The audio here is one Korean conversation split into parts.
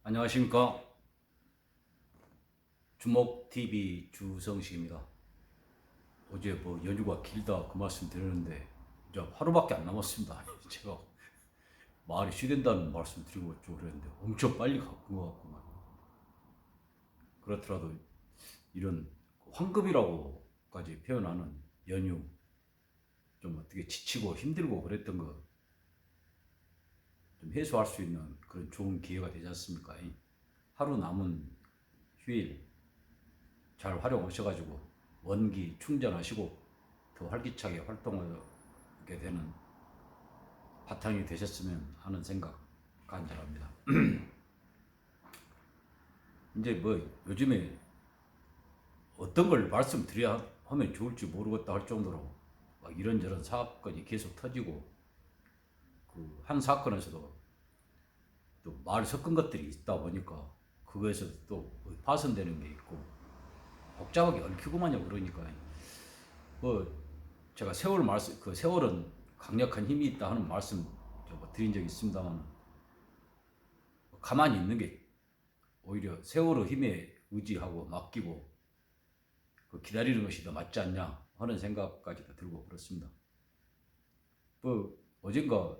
안녕하십니까. 주목TV 주성식입니다. 어제 연휴가 길다 그 말씀 드렸는데 이제 하루밖에 안 남았습니다. 제가 말이 쉬된다는 말씀 드리고 좀 그랬는데 엄청 빨리 가는 것 같구만. 그렇더라도 이런 황급이라고까지 표현하는 연휴, 좀 어떻게 지치고 힘들고 그랬던 거 좀 해소할 수 있는 그런 좋은 기회가 되지 않습니까? 하루 남은 휴일 잘 활용하셔가지고 원기 충전하시고 더 활기차게 활동하게 되는 바탕이 되셨으면 하는 생각 간절합니다. 이제 요즘에 어떤 걸 말씀드려야 하면 좋을지 모르겠다 할 정도로 막 이런저런 사건이 계속 터지고 그 한 사건에서도 또 말 섞은 것들이 있다 보니까 그거에서 또 파손되는 게 있고 복잡하게 얽히고만요. 그러니까 제가 그 세월은 강력한 힘이 있다 하는 말씀 드린 적이 있습니다만 가만히 있는 게 오히려 세월의 힘에 의지하고 맡기고 기다리는 것이 더 맞지 않냐 하는 생각까지도 들고 그렇습니다. 어젠가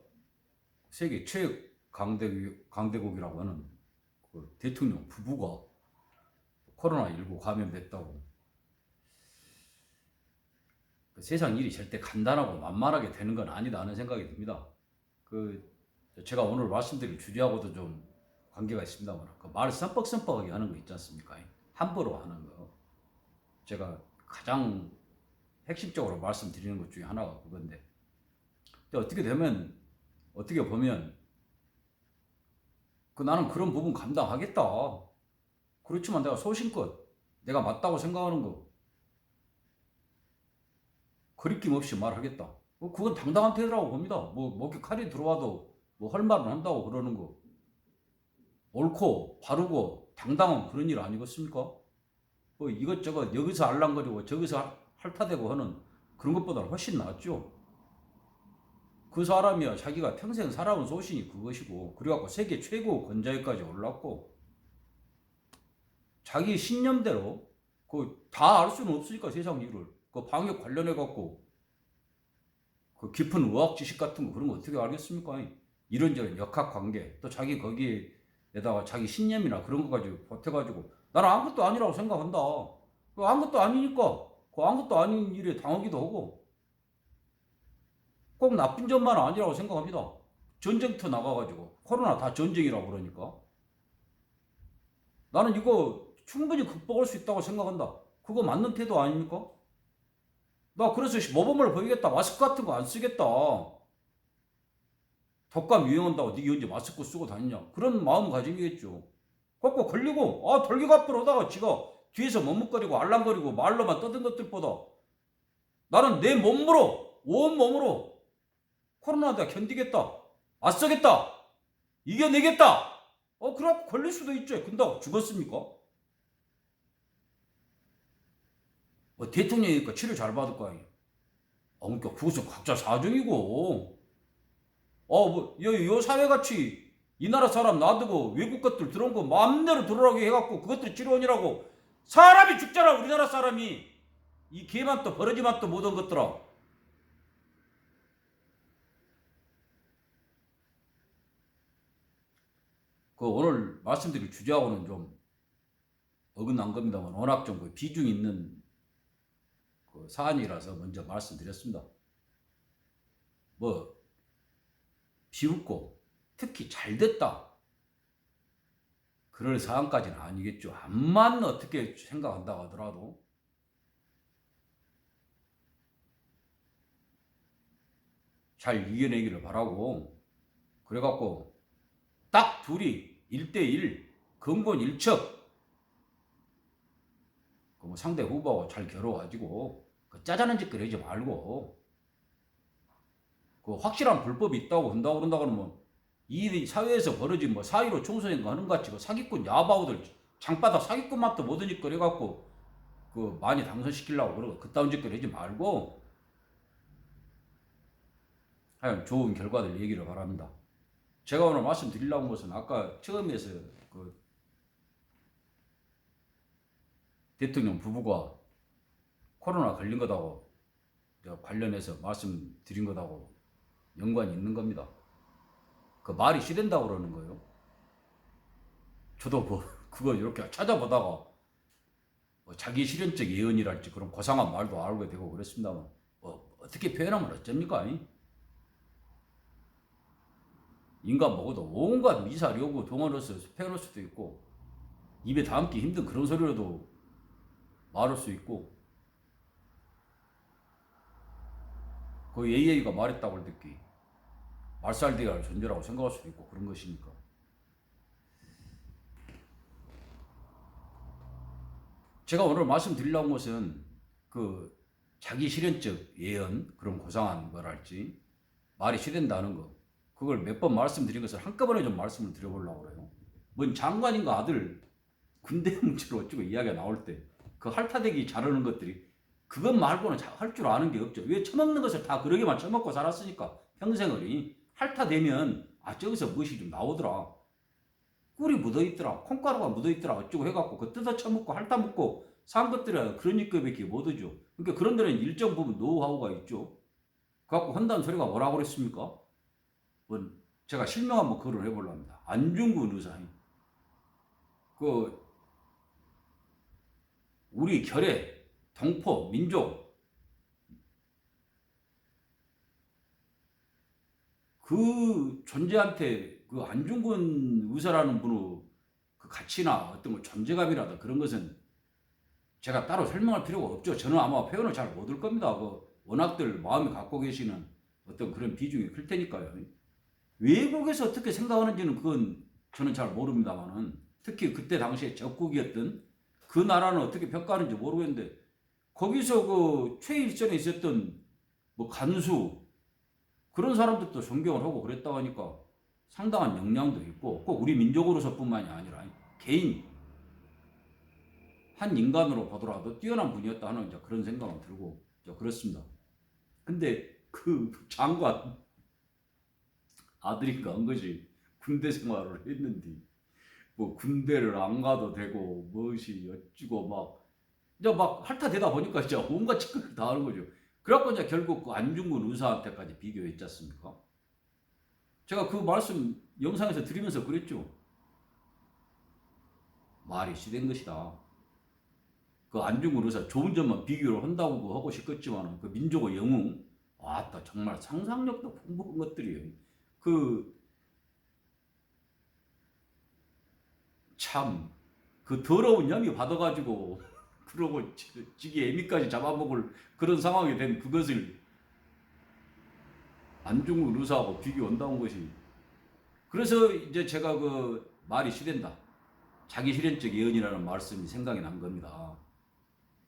세계 최강대국이라고 하는 그 대통령 부부가 코로나19 감염됐다고. 세상 일이 절대 간단하고 만만하게 되는 건 아니다 하는 생각이 듭니다. 제가 오늘 말씀드릴 주제하고도 좀 관계가 있습니다만 말을 쌈뻑쌈뻑하게 하는 거 있지 않습니까? 함부로 하는 거. 제가 가장 핵심적으로 말씀드리는 것 중에 하나가 그건데, 어떻게 보면 나는 그런 부분 감당하겠다. 그렇지만 내가 소신껏 내가 맞다고 생각하는 거 거리낌 없이 말하겠다. 그건 당당한 태도라고 봅니다. 목에 칼이 들어와도 할 말은 한다고 그러는 거 옳고 바르고 당당한 그런 일 아니겠습니까? 이것저것 여기서 알랑거리고 저기서 핥아대고 하는 그런 것보다는 훨씬 낫죠. 그 사람이야 자기가 평생 살아온 소신이 그것이고 그래갖고 세계 최고 권좌에까지 올랐고 자기 신념대로 다 알 수는 없으니까 세상 일을 방역 관련해갖고 깊은 의학 지식 같은 거 그런 거 어떻게 알겠습니까? 이런저런 역학관계 또 자기 거기에다가 자기 신념이나 그런 거 가지고 보태가지고 나는 아무것도 아니라고 생각한다. 아무것도 아니니까 아무것도 아닌 일에 당하기도 하고 꼭 나쁜 점만 아니라고 생각합니다. 전쟁터 나가가지고 코로나 다 전쟁이라고 그러니까 나는 이거 충분히 극복할 수 있다고 생각한다. 그거 맞는 태도 아닙니까? 나 그래서 모범을 보이겠다. 마스크 같은 거 안 쓰겠다. 독감 유행한다고 네가 언제 마스크 쓰고 다니냐. 그런 마음가짐이겠죠. 꼭 걸리고 돌기갑질 하다가 지가 뒤에서 머뭇거리고 알랑거리고 말로만 떠든 것들보다 나는 내 몸으로 온몸으로 코로나 내가 견디겠다. 맞서겠다. 이겨내겠다. 그래갖고 걸릴 수도 있죠. 근데 죽었습니까? 대통령이니까 치료 잘 받을 거 아니에요. 그러니까 그것은 각자 사정이고 요 사회같이 이 나라 사람 놔두고 외국 것들 들어온 거 마음대로 들어오게 해갖고 그것들이 치료원이라고 사람이 죽잖아. 우리나라 사람이 이 개만 또 버러지만 또 못한 것들아. 오늘 말씀드릴 주제하고는 좀 어긋난 겁니다만 워낙 좀 비중 있는 사안이라서 먼저 말씀드렸습니다. 비웃고 특히 잘 됐다 그럴 사안까지는 아니겠죠. 암만 어떻게 생각한다고 하더라도 잘 이겨내기를 바라고 그래갖고 딱 둘이 1대1 근본일척 상대 후보하고 잘 겨뤄가지고 짜자는 짓거리 하지 말고 확실한 불법이 있다고 한다고 그런다 그러면 이 사회에서 벌어진 4.15 총선인가 하는 것 같이 사기꾼 야바오들 장바닥 사기꾼 맛도 못하니 그래갖고 많이 당선시키려고 그러고 그따운 짓거리 하지 말고 하여간 좋은 결과들 얘기를 바랍니다. 제가 오늘 말씀드리려고 한 것은 아까 처음에서 그 대통령 부부가 코로나 걸린 것하고 관련해서 말씀드린 것하고 연관이 있는 겁니다. 그 말이 시된다고 그러는 거예요. 저도 뭐 그거 이렇게 찾아보다가 뭐 자기 실현적 예언이랄지 그런 고상한 말도 알게 되고 그랬습니다만 어떻게 표현하면 어쩝니까? 인간 먹어도 온갖 미사리 오고 동원해서 표현할 수도 있고 입에 담기 힘든 그런 소리라도 말할 수 있고 그 AI가 말했다고 듣기 말살대할 존재라고 생각할 수도 있고 그런 것이니까. 제가 오늘 말씀드리려고 한 것은 그 자기 실현적 예언 그런 고상한 거랄지 말이 실현다는 거 그걸 몇 번 말씀드린 것을 한꺼번에 좀 말씀을 드려보려고 그래요. 뭔 장관인가 아들 군대 문제로 어쩌고 이야기가 나올 때 그 핥아대기 잘하는 것들이 그것 말고는 할 줄 아는 게 없죠. 왜 처먹는 것을 다 그러게만 처먹고 살았으니까 평생을 핥아대면 저기서 무엇이 좀 나오더라. 꿀이 묻어있더라. 콩가루가 묻어있더라. 어쩌고 해갖고 그 뜯어 처먹고 핥아먹고 산 것들이 그러니까 밖에 못 오죠. 그러니까 그런 데는 일정 부분 노하우가 있죠. 그래갖고 한다는 소리가 뭐라고 그랬습니까? 제가 실명 한번 거론해 보려 합니다. 안중근 의사. 우리 결의, 동포, 민족, 그 존재한테 그 안중근 의사라는 분의 그 가치나 어떤 뭐 존재감이라든 그런 것은 제가 따로 설명할 필요가 없죠. 저는 아마 표현을 잘 못할 겁니다. 워낙들 마음이 갖고 계시는 어떤 그런 비중이 클 테니까요. 외국에서 어떻게 생각하는지는 그건 저는 잘 모릅니다만은 특히 그때 당시에 적국이었던 그 나라는 어떻게 평가하는지 모르겠는데 거기서 그 최일선에 있었던 뭐 간수 그런 사람들도 존경을 하고 그랬다고 하니까 상당한 역량도 있고 꼭 우리 민족으로서뿐만이 아니라 개인 한 인간으로 보더라도 뛰어난 분이었다 하는 그런 생각은 들고 그렇습니다. 근데 그 장관 아들인가 한 것이 군대 생활을 했는데 뭐 군대를 안 가도 되고 무엇이 어찌고 막 핥아대다 보니까 진짜 온갖 짓거리를 다 하는 거죠. 그래갖고 이제 결국 그 안중근 의사한테까지 비교했지 않습니까? 제가 그 말씀 영상에서 드리면서 그랬죠. 말이 시된 것이다. 그 안중근 의사 좋은 점만 비교를 한다고 하고 싶겠지만 그 민족의 영웅 왔다 정말 상상력도 풍부한 것들이에요. 참 그 더러운 ям이 받아가지고 그러고 지기 애미까지 잡아먹을 그런 상황이 된 그것을 안중근 의사하고 비교한다는 것이 그래서 이제 제가 그 말이 시된다 자기 실현적 예언이라는 말씀이 생각이 난 겁니다.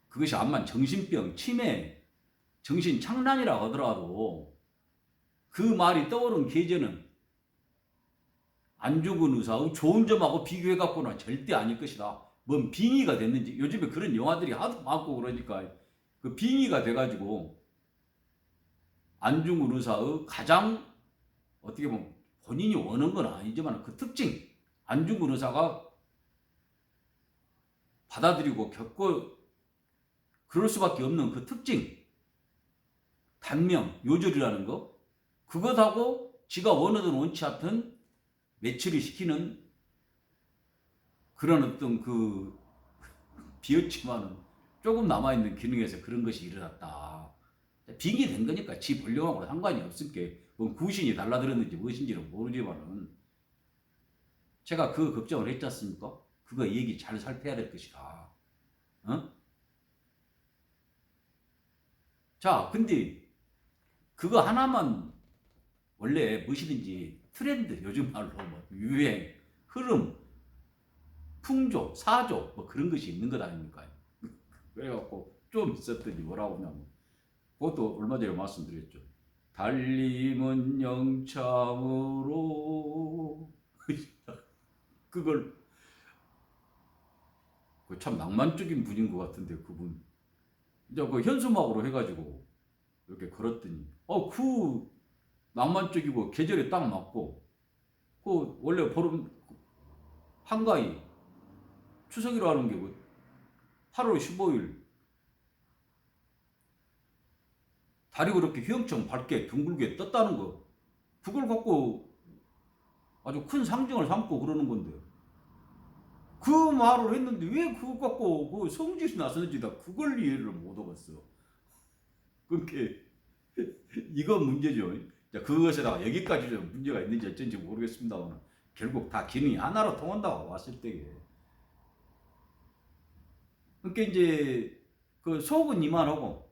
그것이 암만 정신병, 치매, 정신착란이라 하더라도 그 말이 떠오른 계제는 안중근 의사의 좋은 점하고 비교해갖고는 절대 아닐 것이다. 뭔 빙의가 됐는지 요즘에 그런 영화들이 하도 많고 그러니까 그 빙의가 돼가지고 안중근 의사의 가장 어떻게 보면 본인이 원한 건 아니지만 그 특징 안중근 의사가 받아들이고 겪고 그럴 수밖에 없는 그 특징 단명, 요절이라는 거 그것하고 지가 원하든 원치 않든 매치를 시키는 그런 어떤 그 비었지만은 조금 남아있는 기능에서 그런 것이 일어났다. 빙이 된 거니까 지 본령하고 상관이 없을게 뭐 구신이 달라들었는지 무엇인지는 모르지만은 제가 그 걱정을 했지 않습니까? 그거 얘기 잘 살펴야 될 것이다. 어? 자, 근데 그거 하나만 원래 무엇이든지 트렌드, 요즘 말로 뭐 유행, 흐름, 풍조, 사조 뭐 그런 것이 있는 것 아닙니까? 그래갖고 좀 있었더니 뭐라고 하냐면 그것도 얼마 전에 말씀드렸죠. 달림은 영참으로 그걸 참 낭만적인 분인 것 같은데 그분 이제 그 현수막으로 해가지고 이렇게 걸었더니 그 낭만적이고 계절에 딱 맞고 그 원래 보름 한가위 추석이라 하는 게 8월 15일 달이 그렇게 휘영청 밝게 둥글게 떴다는 거, 그걸 갖고 아주 큰 상징을 삼고 그러는 건데, 그 말을 했는데 왜 그거 갖고 그 성질이 나서는지 나 그걸 이해를 못 하겠어. 그렇게 이건 문제죠. 자, 그것에다가 여기까지 좀 문제가 있는지 어쩐지 모르겠습니다만 결국 다 기능이 하나로 통한다고 왔을 때에, 그러니까 이제 그 속은 이만하고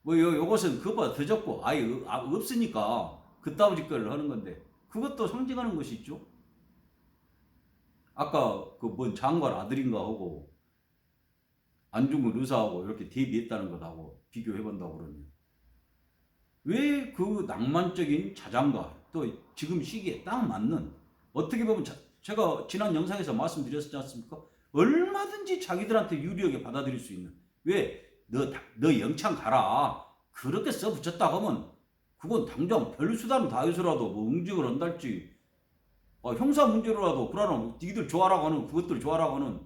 뭐 요것은 그보다 더 적고 아예 없으니까 그따위 짓거리를 하는 건데, 그것도 상징하는 것이 있죠. 아까 그 뭔 장관 아들인가 하고 안중근 의사하고 이렇게 대비했다는 것하고 비교해본다고 그러면 왜 그 낭만적인 자장가, 또 지금 시기에 딱 맞는, 어떻게 보면 제가 지난 영상에서 말씀드렸지 않습니까? 얼마든지 자기들한테 유리하게 받아들일 수 있는, 왜 너 영창 가라 그렇게 써붙였다 하면 그건 당장 별수단 다해서라도 뭐 응징을 한달지, 형사 문제로라도 그러나 니들 좋아라고 하는, 그것들 좋아라고 하는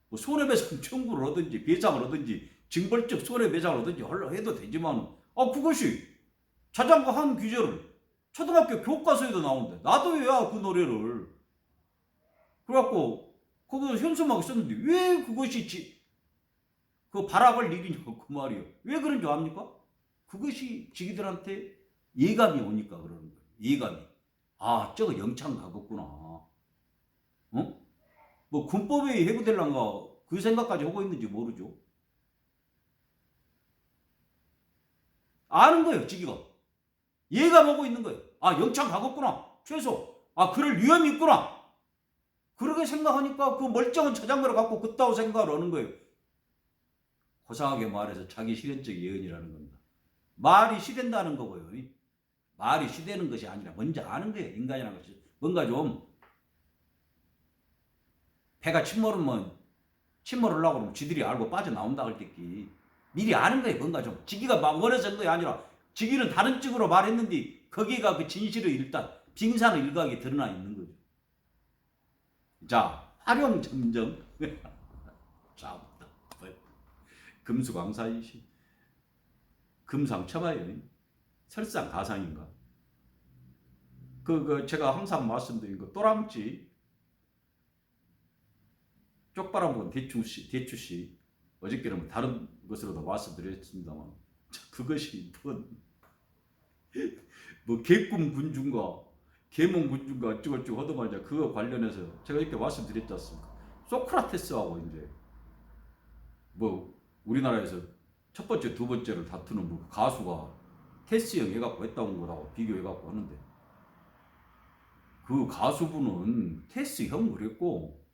뭐 손해배상 청구를 하든지 배상을 하든지 징벌적 손해배상을 하든지 해도 되지만, 그것이 자장가 한 귀절을 초등학교 교과서에도 나오는데 나도 왜야 그 노래를 그래갖고 그거 현수막에 썼는데 왜 그것이 그 발악을 일이냐고 그 말이요. 왜 그런 줄 압니까? 그것이 지기들한테 예감이 오니까 그러는 거예요. 예감이. 저거 영창 가겠구나. 뭐 군법에 해부될란가 그 생각까지 하고 있는지 모르죠. 아는 거예요, 지기가. 예감하고 있는 거예요. 영창 가겠구나. 최소. 그럴 위험이 있구나. 그렇게 생각하니까 그 멀쩡한 저장고를 갖고 그따위 생각을 하는 거예요. 고상하게 말해서 자기 실현적 예언이라는 겁니다. 말이 시된다는 거고요. 말이 시되는 것이 아니라 먼저 아는 거예요. 인간이라는 것이. 뭔가 좀 배가 침몰하려고 그러면 지들이 알고 빠져나온다 할 때끼 미리 아는 거예요. 뭔가 좀. 지기가 막 원해서 한 게 아니라 지기는 다른 쪽으로 말했는데 거기가 그 진실의 일단 빙산의 일각이 드러나 있는 거죠. 자, 활용점정. 자, 금수강사이시. 금상첨화예요. 설상가상인가. 제가 항상 말씀드린 거 또람쥐 쪽바람 본 대추씨 어저께는 다른 것으로도 말씀드렸습니다만, 그것이 뭐 개꿈 군중과 계몽 군중과 어쩌고저쩌고 하더만 이제 그거 관련해서 제가 이렇게 말씀드렸지 않습니까? 소크라테스하고 이제 뭐 우리나라에서 첫 번째 두 번째를 다투는 뭐 가수가 테스형 해갖고 했다는 거라고 비교해갖고 하는데, 그 가수분은 테스형 그랬고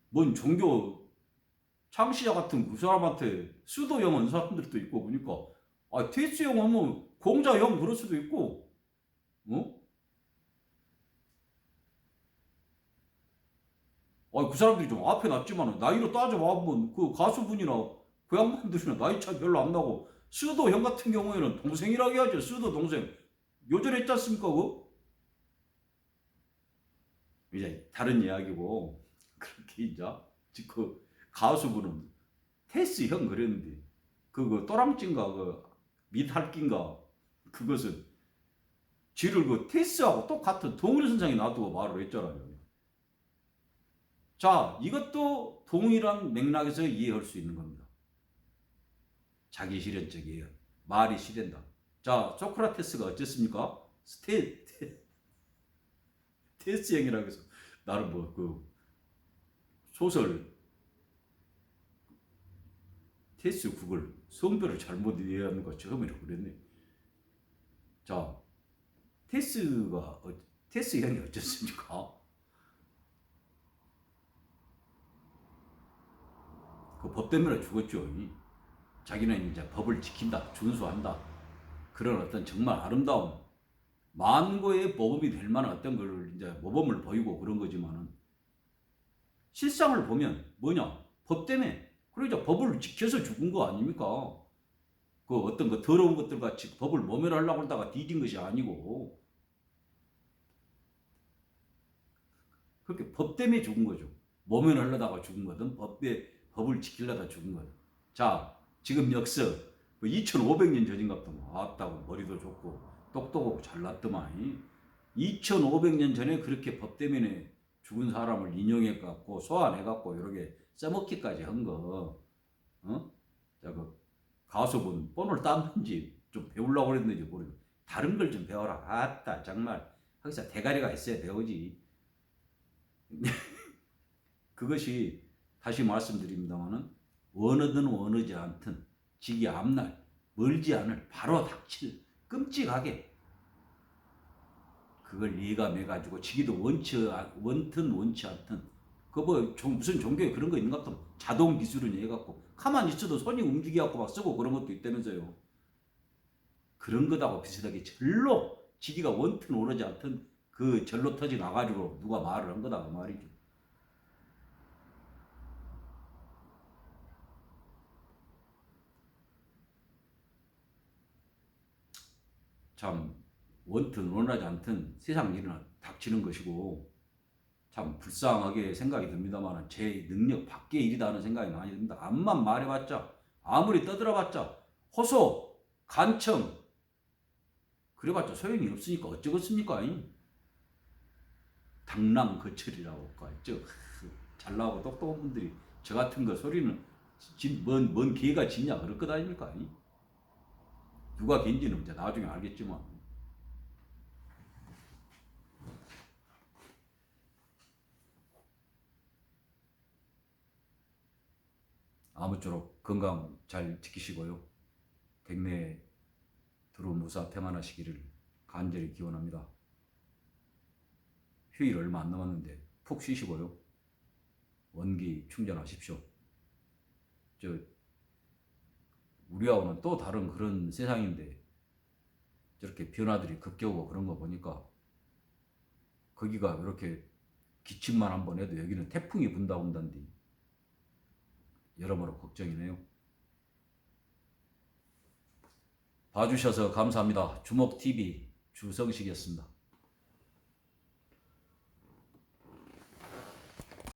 뭔 종교 창시자 같은 그 사람한테 수도형 한 사람들도 있고 보니까 테스형 하면 공자형 그럴 수도 있고, 그 사람들이 좀 앞에 놨지만 나이로 따져보면 그 가수분이나 그 양반들이나 나이 차 별로 안 나고, 수도형 같은 경우에는 동생이라고 해야죠. 수도 동생 요절했지 않습니까? 이제 다른 이야기고, 그렇게 이제 그 가수분은 테스형 그랬는데 그 또랑찐가 그 밑할낀가 그것은 쥐를 그 테스하고 똑같은 동일선상에 놔두고 말을 했잖아요. 자, 이것도 동일한 맥락에서 이해할 수 있는 겁니다. 자기 실현적 예언, 말이 실현다. 자, 소크라테스가 어쨌습니까? 테스형이라고 해서 나는 뭐 그 소설 테스 국을 성별을 잘못 이해하는 거 처음이라고 그랬네. 자, 테스형이 어쨌습니까? 그 법 때문에 죽었죠. 자기는 이제 법을 지킨다, 준수한다. 그런 어떤 정말 아름다운 만고의 모범이 될 만한 어떤 걸 이제 모범을 보이고 그런 거지만은, 실상을 보면 뭐냐? 법 때문에. 그러니까 법을 지켜서 죽은 거 아닙니까? 그 어떤 그 더러운 것들 같이 법을 모면하려고 하다가 뒤진 것이 아니고 그렇게 법 때문에 죽은 거죠. 모면하려다가 죽은 거든 법을 지키려다 죽은 거든. 자, 지금 역서 2500년 전인갑다. 아따고 머리도 좋고 똑똑하고 잘났더만. 2500년 전에 그렇게 법 때문에 죽은 사람을 인용해갖고 소환해갖고 이렇게 써먹기까지 한 거. 어? 자, 그 가수분 본을 땄는지 좀 배우려고 그랬는지 모르겠어. 다른 걸 좀 배워라. 아따 정말 거기서 대가리가 있어야 배우지. 그것이 다시 말씀드립니다마는 원하든 원하지 않든 지기 앞날 멀지 않을 바로 닥칠 끔찍하게 그걸 예감해가지고 지기도 원튼 원치 않든 그 뭐 무슨 종교에 그런 거 있는 것 같아. 자동 기술은 해갖고 가만히 있어도 손이 움직여갖고 막 쓰고 그런 것도 있다면서요. 그런 것하고 비슷하게 절로 지기가 원튼 원하지 않든 그 절로 터져 나가지고 누가 말을 한 거다 그 말이죠. 참 원튼 원하지 않든 세상 일은 닥치는 것이고 참 불쌍하게 생각이 듭니다만 제 능력 밖의 일이다 하는 생각이 많이 듭니다. 암만 말해봤자 아무리 떠들어봤자 호소 간청 그래봤자 소용이 없으니까 어쩌겠습니까? 당랑거철이라고 할까? 잘 나오고 똑똑한 분들이 저 같은 거 소리는 뭔 개가 짖냐 그럴 것 아닙니까? 누가 갠지는 이제 나중에 알겠지만 아무쪼록 건강 잘 지키시고요. 댁내에 두루 무사 평안하시기를 간절히 기원합니다. 휴일 얼마 안 남았는데 푹 쉬시고요. 원기 충전하십시오. 우리하고는 또 다른 그런 세상인데 저렇게 변화들이 급격하고 그런 거 보니까 거기가 이렇게 기침만 한번 해도 여기는 태풍이 분다 온단디 여러모로 걱정이네요. 봐주셔서 감사합니다. 주목TV 주성식이었습니다.